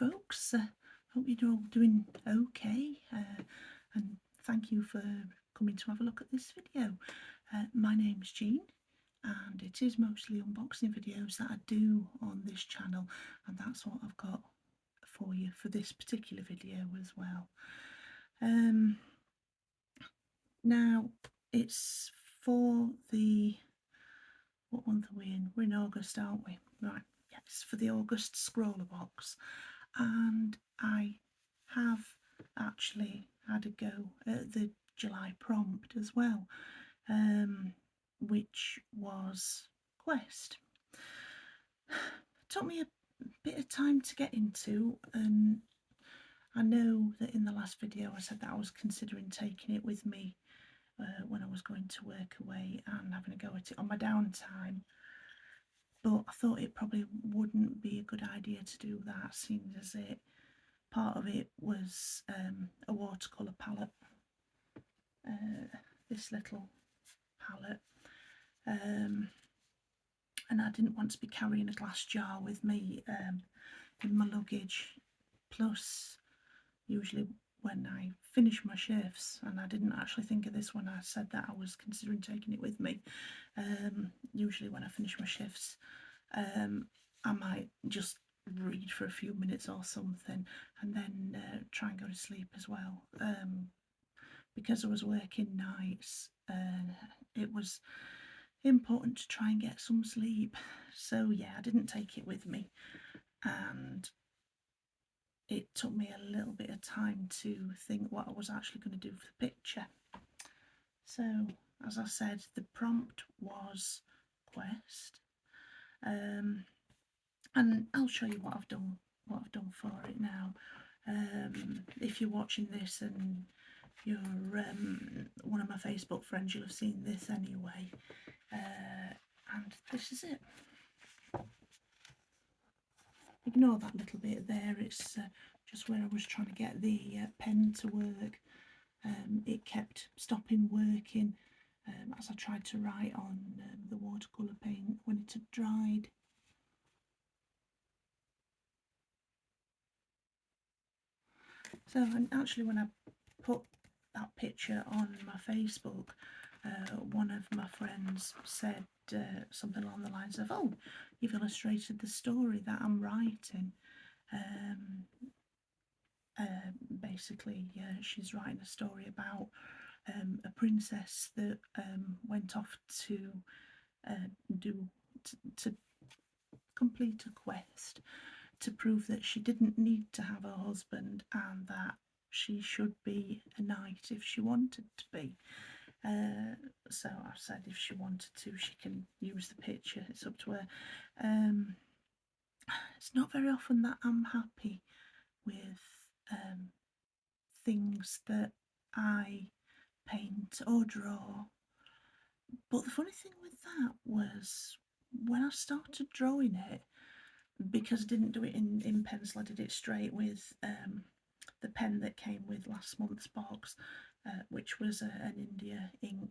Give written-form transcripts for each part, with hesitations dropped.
folks. Hope you're all doing okay, and thank you for coming to have a look at this video. My name's Jean, and it is mostly unboxing videos that I do on this channel, and that's what I've got for you for this particular video as well. Now it's for the, what month are we in? We're in August, aren't we? Right, yes, for the August Scrawlr box. And I have actually had a go at the July prompt as well, which was Quest. It took me a bit of time to get into, and I know that in the last video I said that I was considering taking it with me when I was going to work away and having a go at it on my downtime. But I thought it probably wouldn't be a good idea to do that, seeing as part of it was a watercolour palette, this little palette, and I didn't want to be carrying a glass jar with me in my luggage. Plus, usually when I finish my shifts, and I didn't actually think of this when I said that I was considering taking it with me, usually when I finish my shifts, I might just read for a few minutes or something and then try and go to sleep as well. Because I was working nights, it was important to try and get some sleep. So yeah, I didn't take it with me, and it took me a little bit of time to think what I was actually going to do for the picture. So as I said, the prompt was Quest, and I'll show you what I've done for it now. If you're watching this and you're one of my Facebook friends, you'll have seen this anyway, and this is it. Ignore that little bit there, it's just where I was trying to get the pen to work. It kept stopping working as I tried to write on the watercolour paint when it had dried. So, and actually when I put that picture on my Facebook, one of my friends said something along the lines of, "Oh, you've illustrated the story that I'm writing." Basically, she's writing a story about a princess that went off to to complete a quest to prove that she didn't need to have a husband and that she should be a knight if she wanted to be. So I said if she wanted to, she can use the picture, it's up to her. It's not very often that I'm happy with things that I paint or draw, but the funny thing with that was when I started drawing it, because I didn't do it in pencil, I did it straight with the pen that came with last month's box, which was an India ink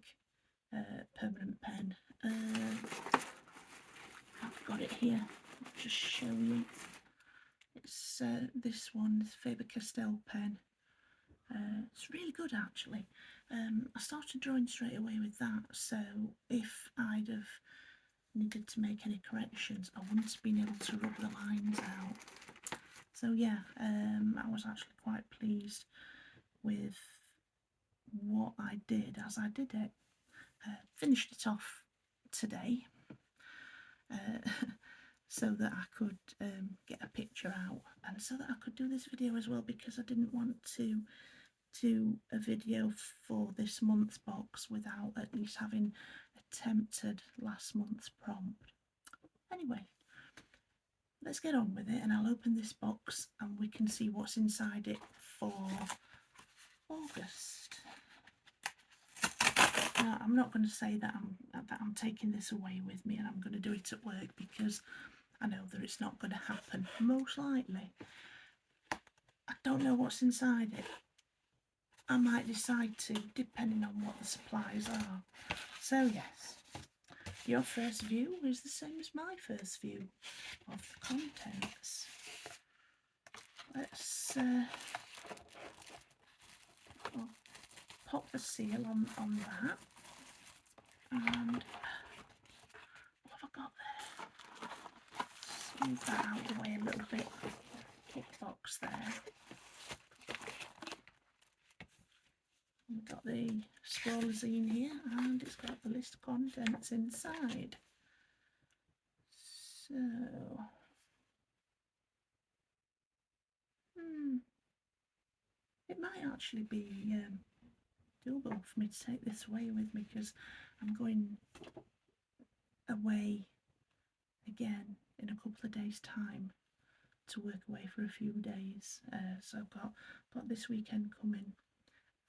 permanent pen. I've got it here, I'll just show you. It's this one, this Faber-Castell pen. It's really good actually. I started drawing straight away with that, so if I'd have needed to make any corrections, I wouldn't have been able to rub the lines out. So yeah, I was actually quite pleased with what I did as I did it. Finished it off today so that I could get a picture out, and so that I could do this video as well, because I didn't want to do a video for this month's box without at least having attempted last month's prompt. Anyway, let's get on with it, and I'll open this box and we can see what's inside it for August. Now, I'm not going to say that I'm taking this away with me and I'm going to do it at work, because I know that it's not going to happen, most likely. I don't know what's inside it. I might decide to, depending on what the supplies are. So yes, your first view is the same as my first view of the contents. let's I'll pop the seal on that. And what have I got there? Smooth that out of the way a little bit. Put the box there. We've got the Scrawlr zine here, and it's got the list of contents inside. So, it might actually be doable for me to take this away with me, because I'm going away again in a couple of days' time to work away for a few days. So I've got this weekend coming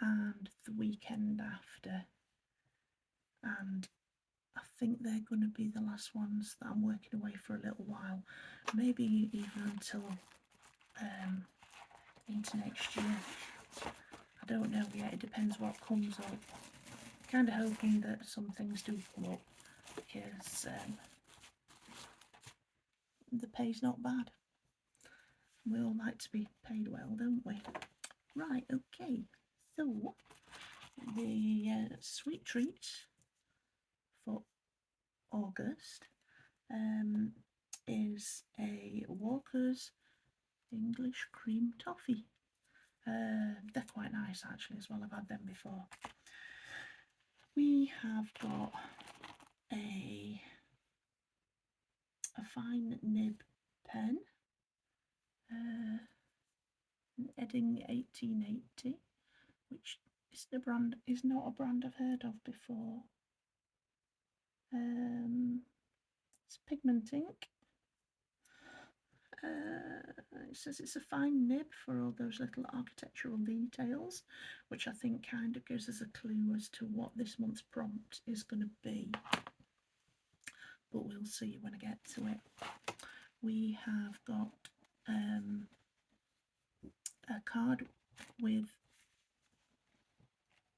and the weekend after, and I think they're going to be the last ones that I'm working away for a little while, maybe even until into next year. I don't know yet, it depends what comes up. Kind of hoping that some things do come up, because the pay's not bad. We all like to be paid well, don't we? Right, okay, so the sweet treat for August is a Walker's English cream toffee. They're quite nice actually as well, I've had them before. We have got a fine nib pen, an Edding 1880, which is not a brand I've heard of before. It's pigment ink. It says it's a fine nib for all those little architectural details, which I think kind of gives us a clue as to what this month's prompt is going to be. But we'll see when I get to it. We have got a card with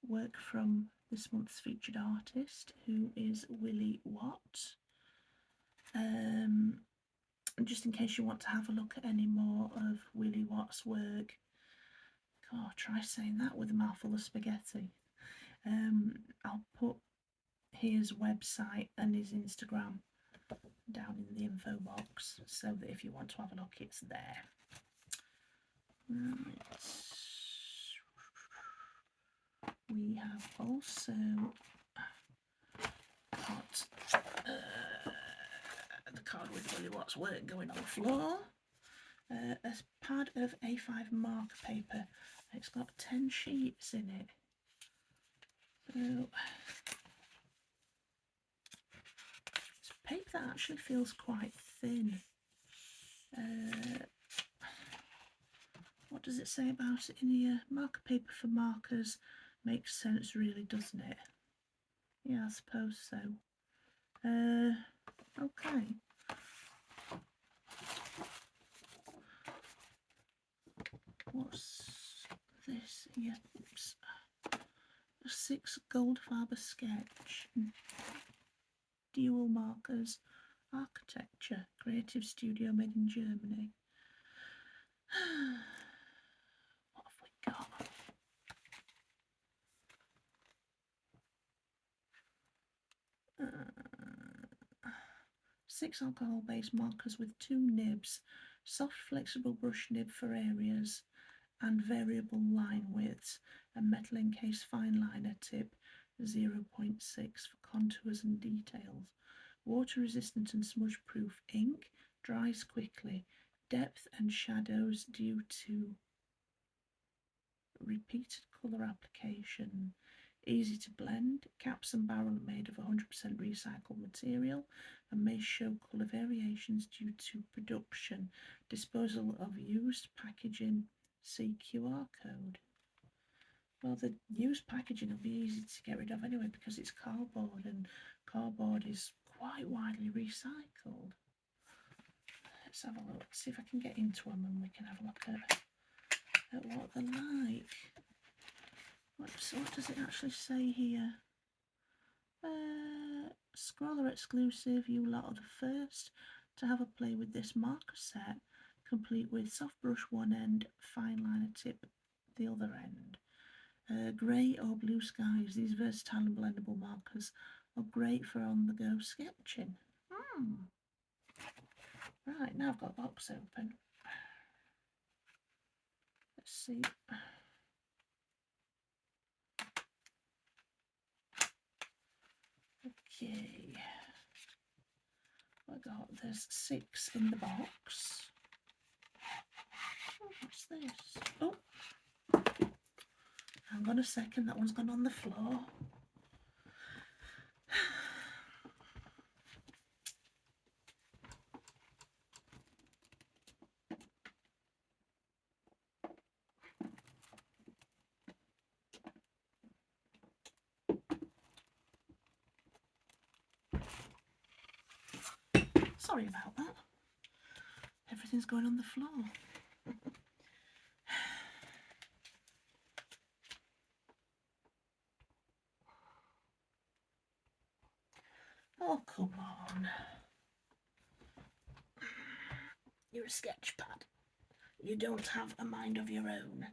work from this month's featured artist, who is Willie Watt. Just in case you want to have a look at any more of Willie Watt's work. God, try saying that with a mouthful of spaghetti. I'll put his website and his Instagram down in the info box, so that if you want to have a look, it's there. Right. We have also got the card with Willie Watt's work going on the floor, a pad of A5 marker paper. It's got 10 sheets in it. So it's paper that actually feels quite thin. What does it say about it in here? Marker paper for markers makes sense, really, doesn't it? Yeah, I suppose so. Okay. What's this? Yeah, oops. A 6 gold fibre sketch. Dual markers. Architecture. Creative studio made in Germany. What have we got? Six alcohol-based markers with 2 nibs, soft flexible brush nib for areas and variable line widths, a metal encased fine liner tip 0.6 for contours and details, water resistant and smudge proof ink, dries quickly, depth and shadows due to repeated colour application. Easy to blend, caps and barrel made of 100% recycled material and may show colour variations due to production. Disposal of used packaging, see QR code. Well, the used packaging will be easy to get rid of anyway, because it's cardboard, and cardboard is quite widely recycled. Let's have a look, see if I can get into them and we can have a look at what they're like. What does it actually say here? Scrawlr exclusive, you lot are the first to have a play with this marker set. complete with soft brush one end, fine liner tip the other end. Grey or blue skies, these versatile and blendable markers are great for on-the-go sketching. Right, now I've got the box open. Let's see. Okay. There's 6 in the box. Oh, what's this? Oh, hang on a second, that one's gone on the floor. Sorry about that. Everything's going on the floor. Oh, come on. You're a sketch pad. You don't have a mind of your own.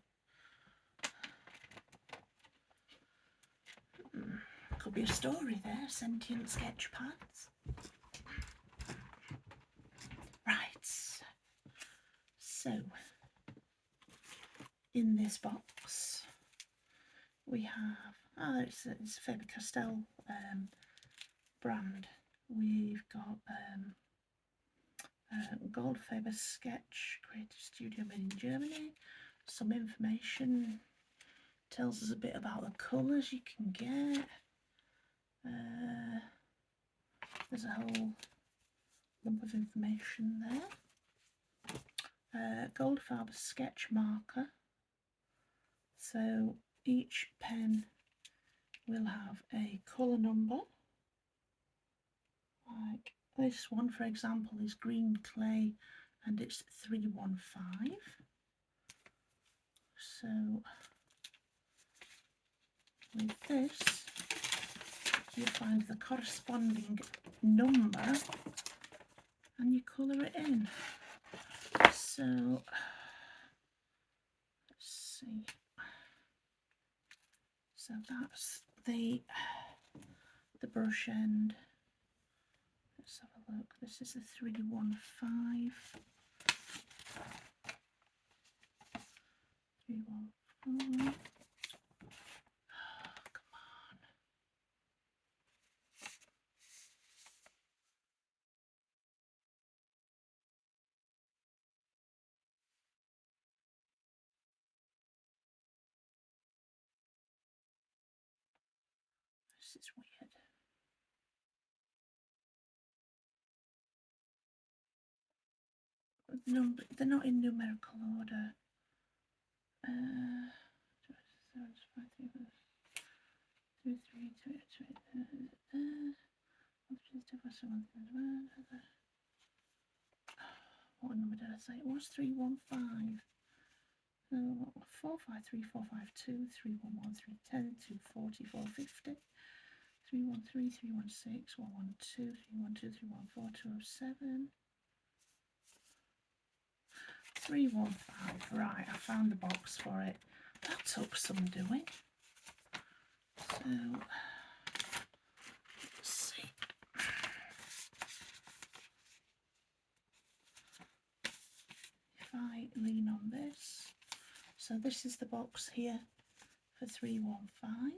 Could be a story there, sentient sketch pads. Right. So, in this box, we have, it's a Faber-Castell brand. We've got Gold Faber Sketch, Creative Studio made in Germany. Some information, tells us a bit about the colours you can get. There's a whole lump of information there. Gold Faber sketch marker. So each pen will have a colour number. Like this one, for example, is green clay and it's 315. So with this, you find the corresponding number and you colour it in. So let's see. So that's the brush end. Let's have a look. This is the 315. 315. Oh, come on. This is weird. They're not in numerical order. What number did I say? It was 315. 453, 452, 311, 310, 240, 450, 313, 316, 112, 312, 314, 207. 315, right, I found the box for it. That took some doing. So, let's see. If I lean on this, so this is the box here for 315.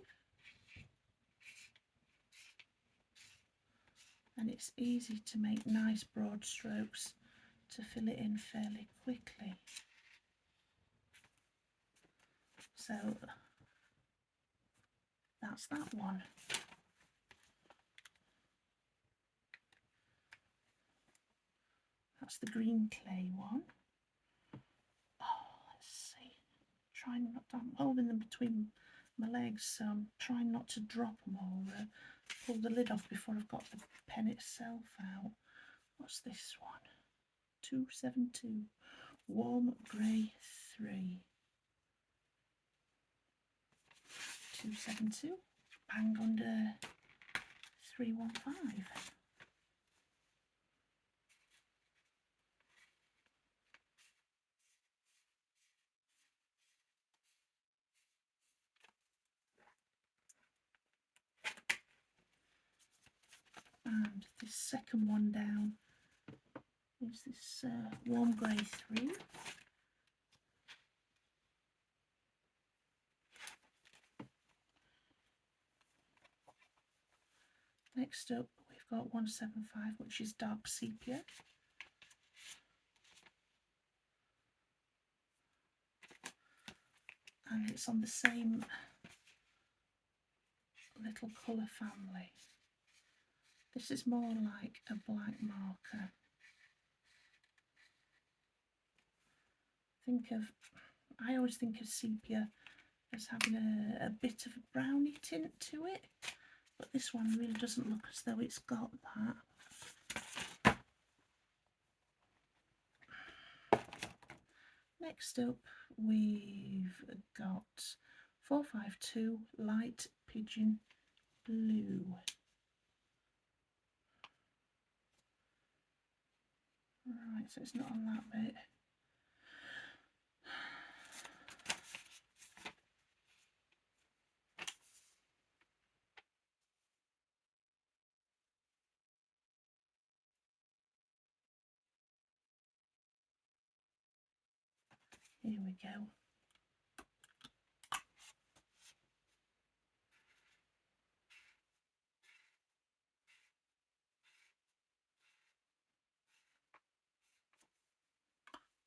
And it's easy to make nice broad strokes to fill it in fairly quickly. So that's that one. That's the green clay one. Oh, let's see. I'm holding them between my legs, so I'm trying not to drop them or pull the lid off before I've got the pen itself out. What's this one? 272. Warm Grey 3. 272. Bang under 315. this second one down is this warm grey 3. Next up we've got 175, which is dark sepia. And it's on the same little colour family. This is more like a black marker. I always think of sepia as having a bit of a browny tint to it, but this one really doesn't look as though it's got that. Next up we've got 452 light pigeon blue. Right, so it's not on that bit. Here we go.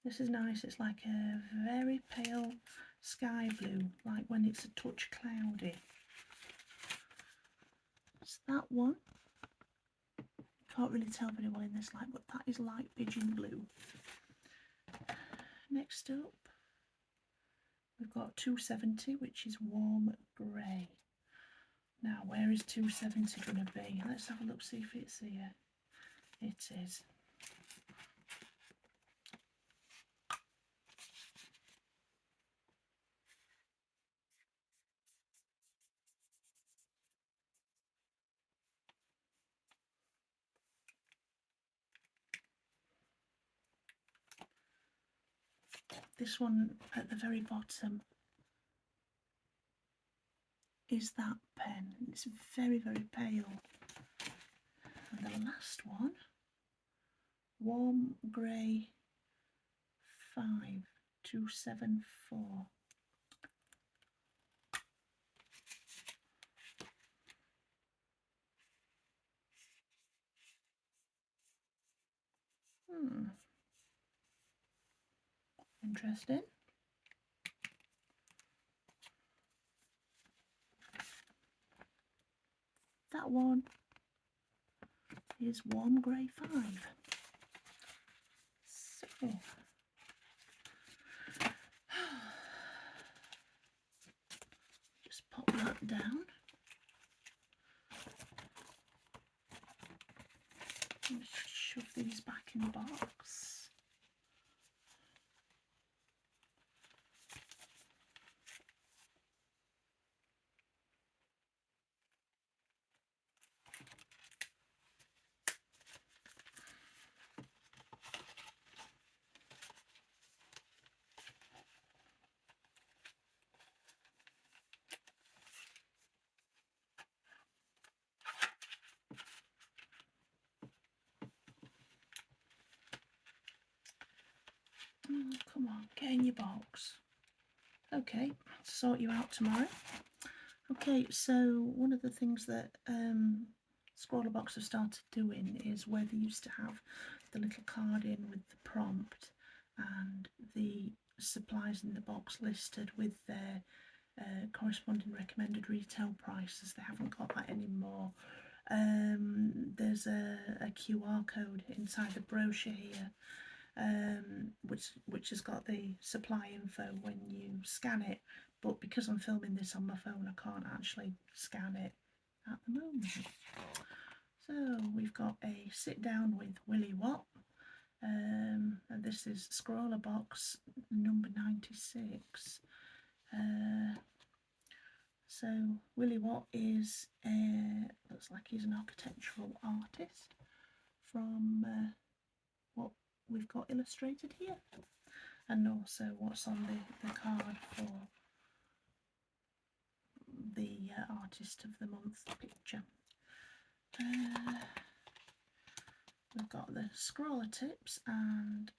This is nice. It's like a very pale sky blue, like when it's a touch cloudy. It's that one. Can't really tell very well in this light, but that is light pigeon blue. Next up, we've got 270, which is warm grey. Now, where is 270 going to be? Let's have a look, see if it's here. It is. This one at the very bottom is that pen. It's very, very pale. And the last one, warm grey 5274. Interesting. That one is warm grey 5. So just pop that down. And shove these back in the box. Come on, get in your box. Okay, sort you out tomorrow. Okay, so one of the things that Scrawlr Box have started doing is where they used to have the little card in with the prompt and the supplies in the box listed with their corresponding recommended retail prices. They haven't got that anymore. There's a QR code inside the brochure here, which has got the supply info when you scan it, but because I'm filming this on my phone I can't actually scan it at the moment. So we've got a sit down with Willie Watt, and this is Scrawlr Box number 96. So Willie Watt is looks like he's an architectural artist from what we've got illustrated here, and also what's on the card for the Artist of the Month picture. we've got the Scrawlr tips, and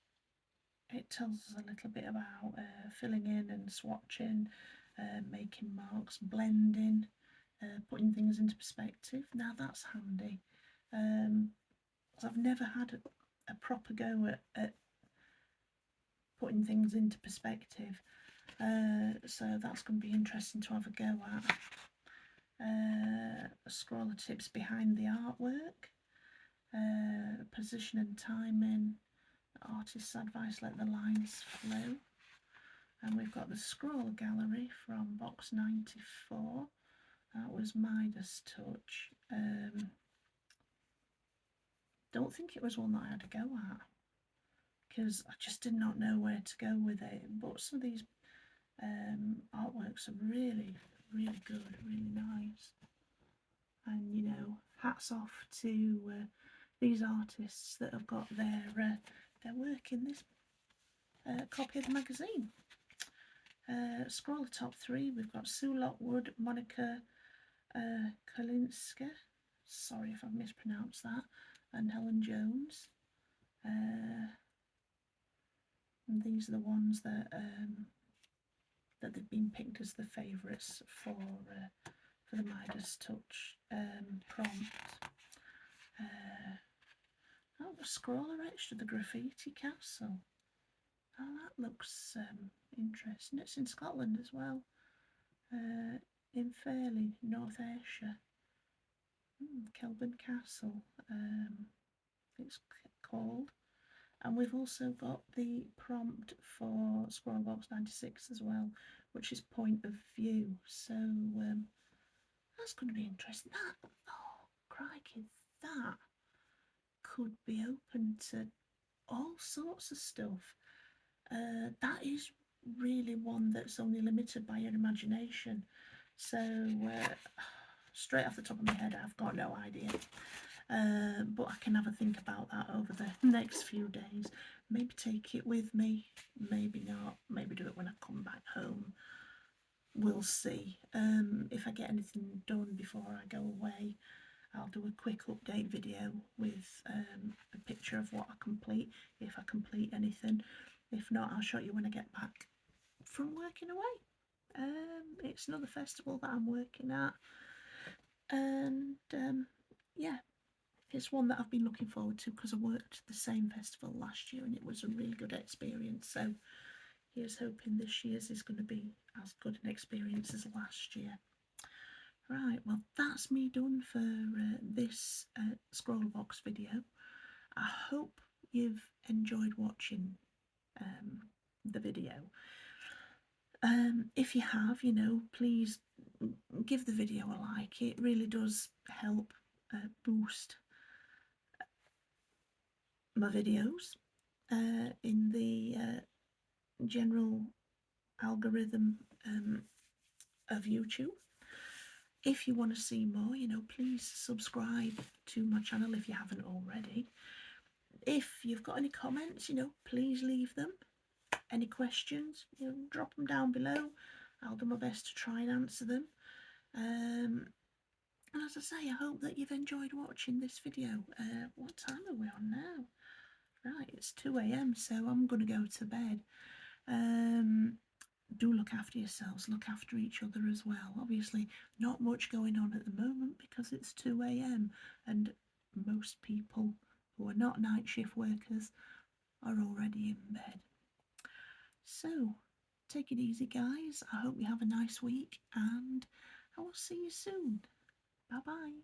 it tells us a little bit about filling in and swatching, making marks, blending, putting things into perspective. Now that's handy, because I've never had a proper go at putting things into perspective, so that's going to be interesting to have a go at. Scrawlr tips behind the artwork, position and timing, artist's advice, let the lines flow. And we've got the Scrawlr gallery from box 94. That was Midas Touch. Don't think it was one that I had to go at, because I just did not know where to go with it. But some of these artworks are really, really good, really nice. And you know, hats off to these artists that have got their work in this copy of the magazine. Scrawlr top 3, we've got Sue Lockwood, Monica Kolinska, sorry if I've mispronounced that, and Helen Jones. And these are the ones that they've been picked as the favourites for the Midas Touch prompt. Oh, the Scrawlr etched to the graffiti castle. Oh, that looks interesting. It's in Scotland as well, in Fairley, North Ayrshire. Kelburn Castle, it's called. And we've also got the prompt for Scrawlr Box 96 as well, which is point of view. So that's going to be interesting. That, oh crikey, that could be open to all sorts of stuff. That is really one that's only limited by your imagination. So straight off the top of my head, I've got no idea. But I can have a think about that over the next few days. Maybe take it with me, maybe not. Maybe do it when I come back home. We'll see. If I get anything done before I go away, I'll do a quick update video with a picture of what I complete, if I complete anything. If not, I'll show you when I get back from working away. It's another festival that I'm working at, and yeah, it's one that I've been looking forward to because I worked the same festival last year and it was a really good experience. So here's hoping this year's is going to be as good an experience as last year. Right, well that's me done for this Scrawlr Box video. I hope you've enjoyed watching the video. If you have, you know, please give the video a like. It really does help boost my videos in the general algorithm of YouTube. If you want to see more, you know, please subscribe to my channel if you haven't already. If you've got any comments, you know, please leave them. Any questions, you know, drop them down below. I'll do my best to try and answer them. And as I say, I hope that you've enjoyed watching this video. What time are we on now? Right, it's 2 AM, so I'm going to go to bed. Do look after yourselves, look after each other as well. Obviously, not much going on at the moment because it's 2 AM and most people who are not night shift workers are already in bed. So, take it easy, guys. I hope you have a nice week and I will see you soon. Bye-bye.